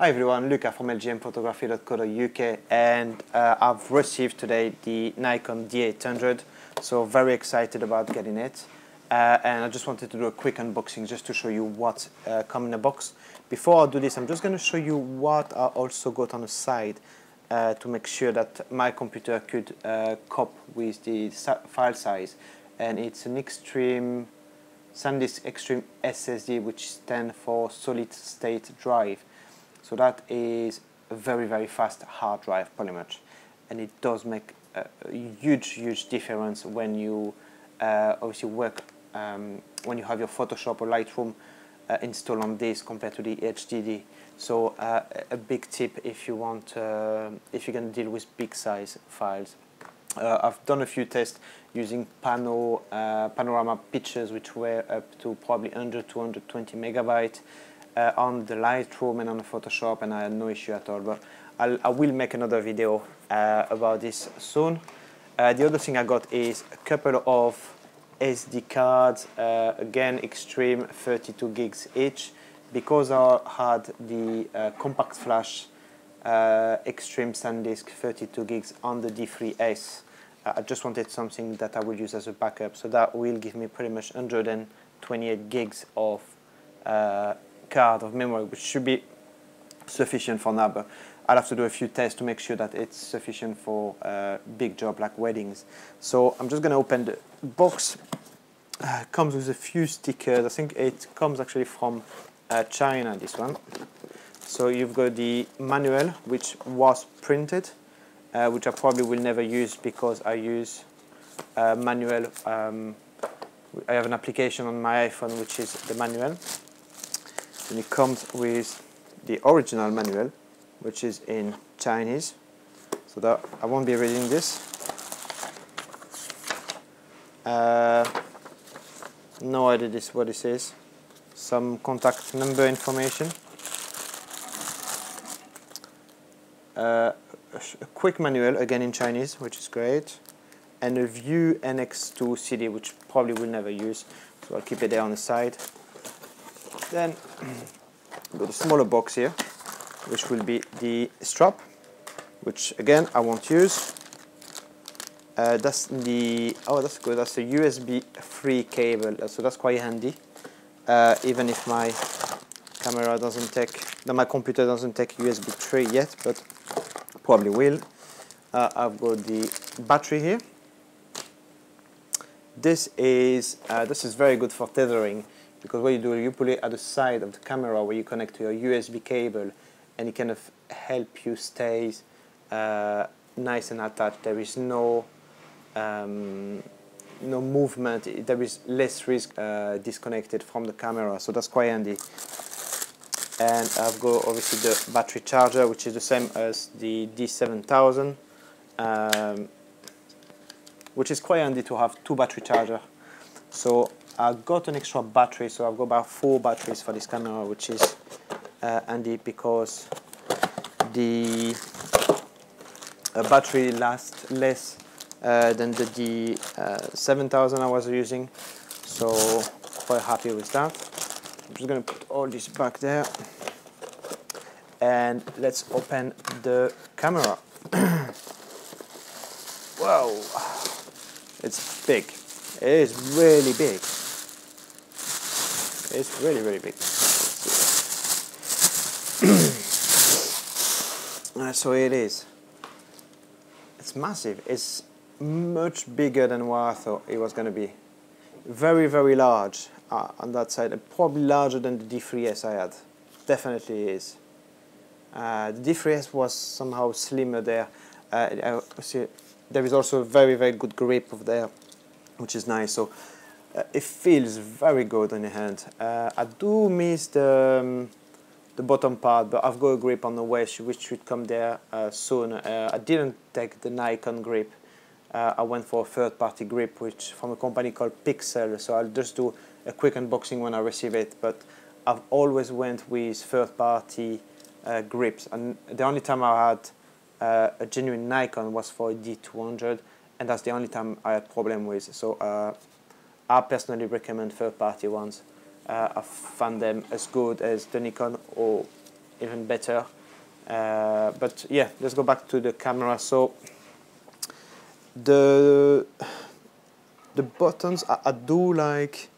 Hi everyone, Luca from lgmphotography.co.uk, and I've received today the Nikon D800, so very excited about getting it. And I just wanted to do a quick unboxing just to show you what's come in the box. Before I do this, I'm just going to show you what I also got on the side to make sure that my computer could cope with the file size. And it's an Extreme SanDisk Extreme SSD, which stands for solid state drive. So that is a very fast hard drive, pretty much, and it does make a huge difference when you obviously work when you have your Photoshop or Lightroom installed on this compared to the HDD. So a big tip if you want, if you're going to deal with big size files. I've done a few tests using panorama pictures, which were up to probably under 220 megabytes. On the Lightroom and on the Photoshop, and I had no issue at all. But I will make another video about this soon. The other thing I got is a couple of SD cards, again Extreme 32 gigs each, because I had the compact flash Extreme SanDisk 32 gigs on the D3S. I just wanted something that I would use as a backup, so that will give me pretty much 128 gigs of card of memory, which should be sufficient for now, but I'll have to do a few tests to make sure that it's sufficient for a big job like weddings. So I'm just going to open the box. Comes with a few stickers. I think it comes actually from China, this one. So you've got the manual, which was printed, which I probably will never use because I use manual. I have an application on my iPhone which is the manual. And it comes with the original manual, which is in Chinese, so that I won't be reading this. No idea what this is. Some contact number information. A quick manual, again in Chinese, which is great. And a View NX2 CD, which probably will never use, so I'll keep it there on the side. Then got a smaller box here, which will be the strap, which again I won't use. That's the that's good. That's a USB 3 cable, so that's quite handy. Even if my camera doesn't take, my computer doesn't take USB 3 yet, but probably will. I've got the battery here. This is very good for tethering, because what you do, you put it at the side of the camera where you connect to your USB cable, and it kind of help you stay nice and attached. There is no movement. There is less risk disconnected from the camera, so that's quite handy. And I've got obviously the battery charger, which is the same as the D7000, which is quite handy to have two battery chargers. So I got an extra battery, so I've got about 4 batteries for this camera, which is handy because the battery lasts less than the D7000 I was using, so quite happy with that. I'm just going to put all this back there, and let's open the camera. Wow, it's big. It is really big. It's really big. So it is. It's massive. It's much bigger than what I thought it was going to be. Very large on that side, and probably larger than the D3S I had. Definitely is. The D3S was somehow slimmer there. There is also a very good grip of there, which is nice. So it feels very good on your hand. I do miss the bottom part, but I've got a grip on the waist which should come there soon. I didn't take the Nikon grip. I went for a third-party grip, which from a company called Pixel. So I'll just do a quick unboxing when I receive it. But I've always went with third-party grips, and the only time I had a genuine Nikon was for a D200, and that's the only time I had problem with. So I personally recommend third-party ones. I found them as good as the Nikon or even better. But yeah, let's go back to the camera. So the buttons, I do like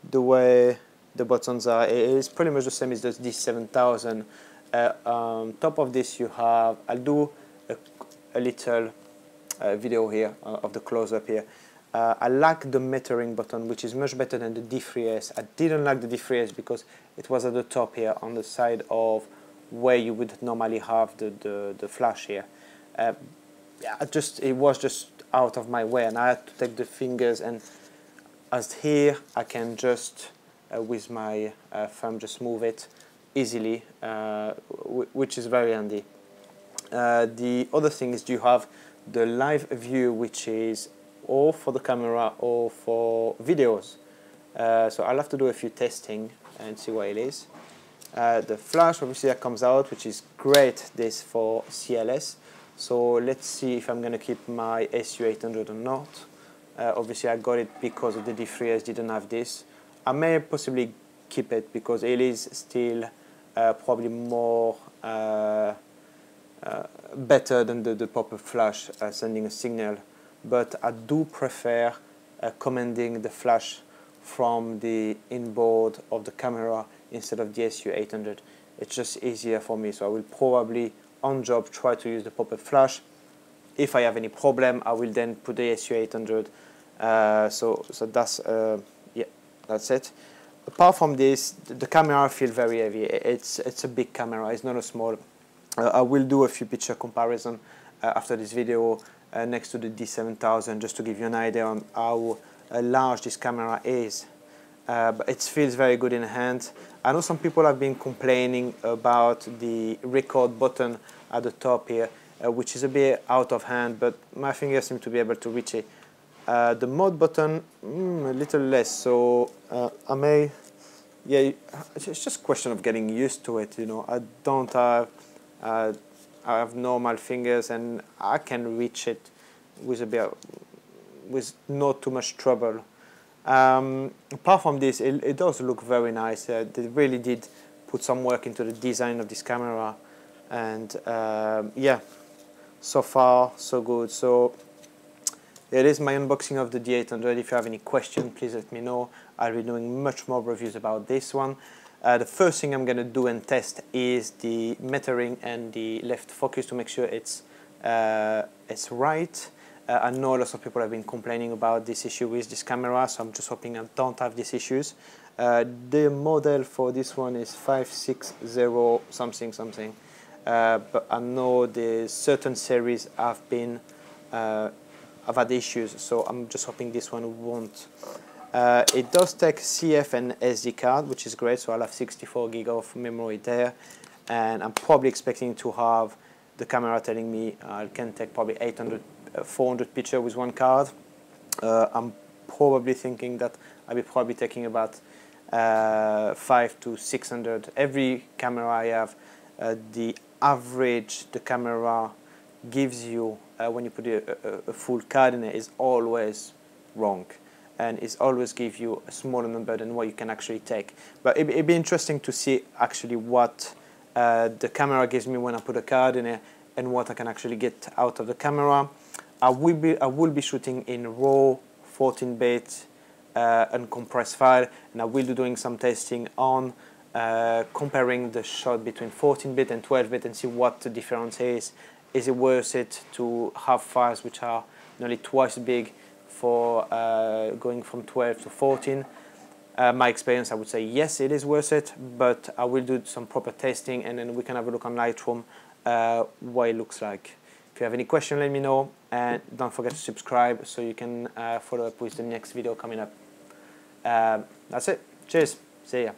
the way the buttons are. It's pretty much the same as the D7000. On top of this, you have, I'll do a little video here of the close-up here. I like the metering button, which is much better than the D3S. I didn't like the D3S because it was at the top here on the side of where you would normally have the flash here. It was just out of my way, and I had to take the fingers, and as here I can just with my thumb just move it easily, which is very handy. The other thing is you have the live view, which is or for the camera or for videos. So I'll have to do a few testing and see what it is. The flash, obviously, that comes out, which is great, this for CLS. So let's see if I'm going to keep my SU800 or not. Obviously I got it because of the D3S didn't have this. I may possibly keep it because it is still probably more better than the pop-up flash sending a signal, but I do prefer commanding the flash from the inboard of the camera instead of the SU800. It's just easier for me, so I will probably on job try to use the pop-up flash. If I have any problem, I will then put the SU800. So that's yeah, that's it. Apart from this, the camera feels very heavy. It's a big camera. It's not a small. I will do a few picture comparison after this video next to the D7000, just to give you an idea on how large this camera is. But it feels very good in the hand. I know some people have been complaining about the record button at the top here, which is a bit out of hand, but my fingers seem to be able to reach it. The mode button, a little less, so I may, yeah, it's just a question of getting used to it, you know. I don't have, I have normal fingers and I can reach it with a bit, with not too much trouble. Apart from this, it does look very nice. They really did put some work into the design of this camera, and yeah, so far so good. So it is my unboxing of the D800. If you have any questions, please let me know. I'll be doing much more reviews about this one. The first thing I'm going to do and test is the metering and the left focus to make sure it's right. I know lots of people have been complaining about this issue with this camera, so I'm just hoping I don't have these issues. The model for this one is 560 something something, but I know the certain series have been have had issues, so I'm just hoping this one won't. It does take CF and SD card, which is great, so I'll have 64 gig of memory there, and I'm probably expecting to have the camera telling me I can take probably 400 pictures with one card. I'm probably thinking that I'll be probably taking about 500 to 600. Every camera I have, the average the camera gives you when you put a full card in it is always wrong, and it's always give you a smaller number than what you can actually take. But it'd be interesting to see actually what the camera gives me when I put a card in it and what I can actually get out of the camera. I will be shooting in RAW 14-bit uncompressed file, and I will be doing some testing on comparing the shot between 14-bit and 12-bit and see what the difference is. Is it worth it to have files which are nearly twice big for going from 12 to 14? My experience, I would say yes, it is worth it, but I will do some proper testing, and then we can have a look on Lightroom what it looks like. If you have any question, let me know, and don't forget to subscribe so you can follow up with the next video coming up. That's it. Cheers. See ya.